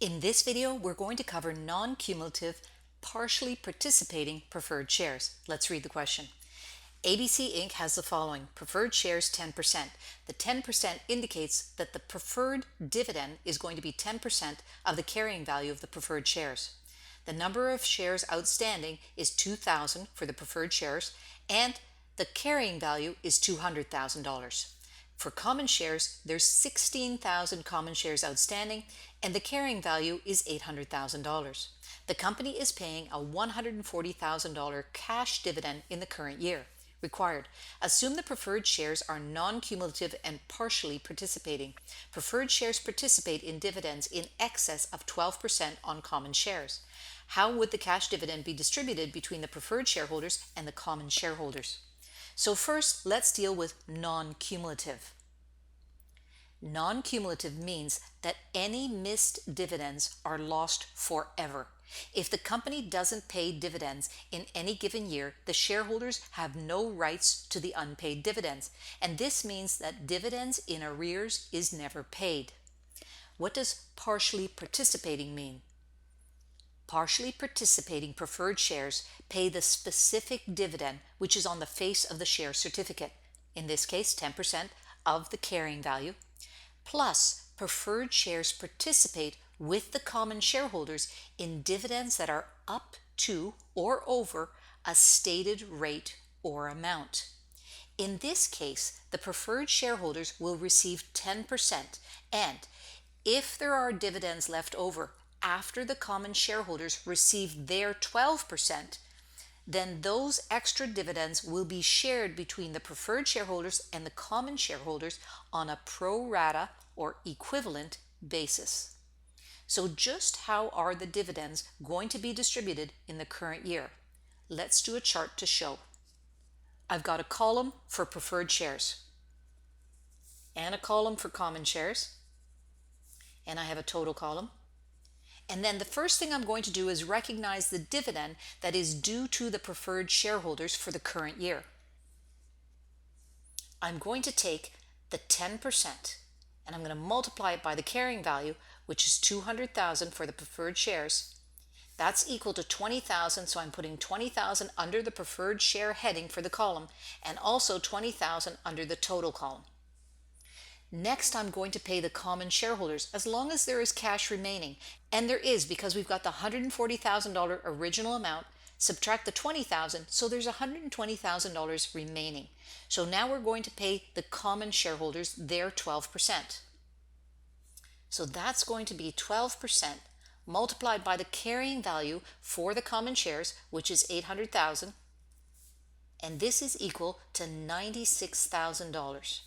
In this video, we're going to cover non-cumulative, partially participating preferred shares. Let's read the question. ABC Inc. has the following: preferred shares 10%. The 10% indicates that the preferred dividend is going to be 10% of the carrying value of the preferred shares. The number of shares outstanding is 2,000 for the preferred shares, and the carrying value is $200,000. For common shares, there's 16,000 common shares outstanding, and the carrying value is $800,000. The company is paying a $140,000 cash dividend in the current year. Required: assume the preferred shares are non-cumulative and partially participating. Preferred shares participate in dividends in excess of 12% on common shares. How would the cash dividend be distributed between the preferred shareholders and the common shareholders? So first, let's deal with non-cumulative. Non-cumulative means that any missed dividends are lost forever. If the company doesn't pay dividends in any given year, the shareholders have no rights to the unpaid dividends, and this means that dividends in arrears is never paid. What does partially participating mean? Partially participating preferred shares pay the specific dividend which is on the face of the share certificate, in this case 10% of the carrying value, plus preferred shares participate with the common shareholders in dividends that are up to or over a stated rate or amount. In this case, the preferred shareholders will receive 10%, and if there are dividends left over after the common shareholders receive their 12%, then those extra dividends will be shared between the preferred shareholders and the common shareholders on a pro rata or equivalent basis. So just how are the dividends going to be distributed in the current year? Let's do a chart to show. I've got a column for preferred shares and a column for common shares, and I have a total column. And then the first thing I'm going to do is recognize the dividend that is due to the preferred shareholders for the current year. I'm going to take the 10% and I'm going to multiply it by the carrying value, which is 200,000 for the preferred shares. That's equal to 20,000, so I'm putting 20,000 under the preferred share heading for the column and also 20,000 under the total column. Next, I'm going to pay the common shareholders as long as there is cash remaining, and there is because we've got the $140,000 original amount, subtract the 20,000, so there's $120,000 remaining. So now we're going to pay the common shareholders their 12%. So that's going to be 12% multiplied by the carrying value for the common shares, which is $800,000, and this is equal to $96,000.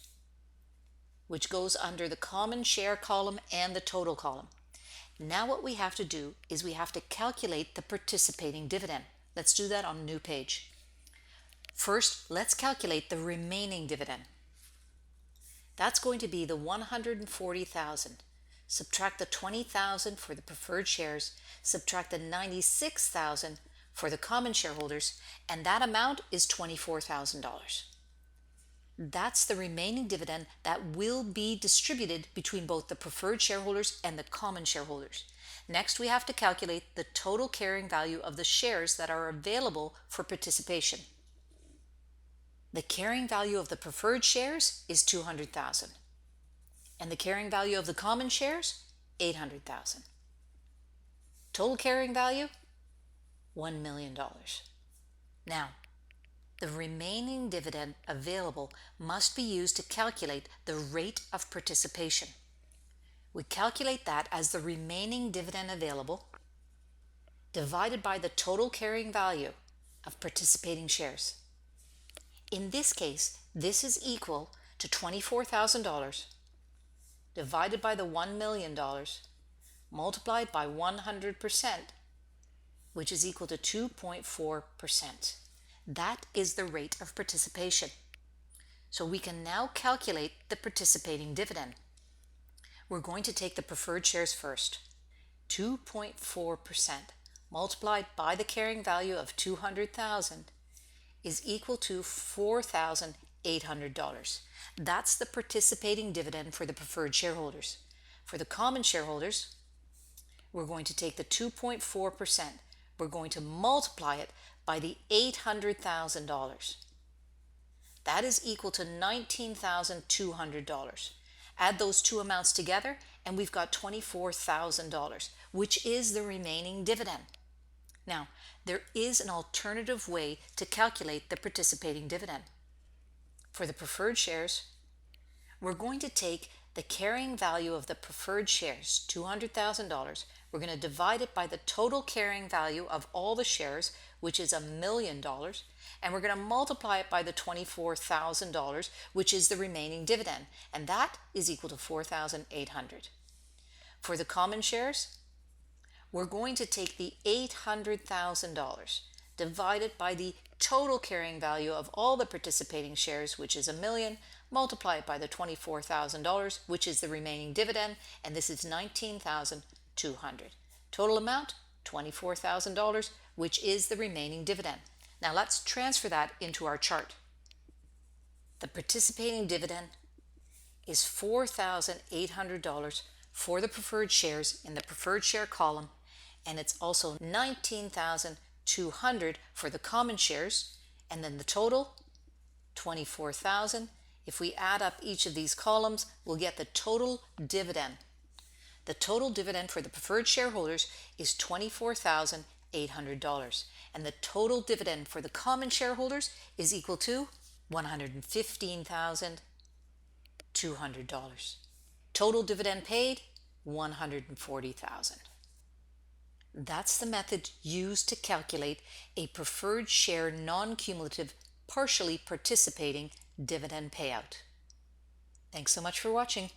which goes under the common share column and the total column. Now what we have to do is we have to calculate the participating dividend. Let's do that on a new page. First, let's calculate the remaining dividend. That's going to be the $140,000. Subtract the $20,000 for the preferred shares, subtract the $96,000 for the common shareholders, and that amount is $24,000. That's the remaining dividend that will be distributed between both the preferred shareholders and the common shareholders. Next, we have to calculate the total carrying value of the shares that are available for participation. The carrying value of the preferred shares is $200,000, and the carrying value of the common shares, $800,000. Total carrying value, $1 million. Now, the remaining dividend available must be used to calculate the rate of participation. We calculate that as the remaining dividend available divided by the total carrying value of participating shares. In this case, this is equal to $24,000 divided by the $1 million multiplied by 100%, which is equal to 2.4%. That is the rate of participation. So we can now calculate the participating dividend. We're going to take the preferred shares first. 2.4% multiplied by the carrying value of 200,000 is equal to $4,800. That's the participating dividend for the preferred shareholders. For the common shareholders, we're going to take the 2.4%. We're going to multiply it by the $800,000. That is equal to $19,200. Add those two amounts together and we've got $24,000, which is the remaining dividend. Now, there is an alternative way to calculate the participating dividend. For the preferred shares, we're going to take the carrying value of the preferred shares, $200,000. We're going to divide it by the total carrying value of all the shares, which is $1 million, and we're going to multiply it by the $24,000, which is the remaining dividend, and that is equal to $4,800. For the common shares, we're going to take the $800,000 divided by the total carrying value of all the participating shares, which is $1 million, multiply it by the $24,000, which is the remaining dividend, and this is $19,200. Total amount, $24,000, which is the remaining dividend. Now let's transfer that into our chart. The participating dividend is $4,800 for the preferred shares in the preferred share column, and it's also $19,200 for the common shares, and then the total, $24,000. If we add up each of these columns, we'll get the total dividend. The total dividend for the preferred shareholders is $24,800, and the total dividend for the common shareholders is equal to $115,200. Total dividend paid, $140,000. That's the method used to calculate a preferred share non-cumulative partially participating dividend payout. Thanks so much for watching.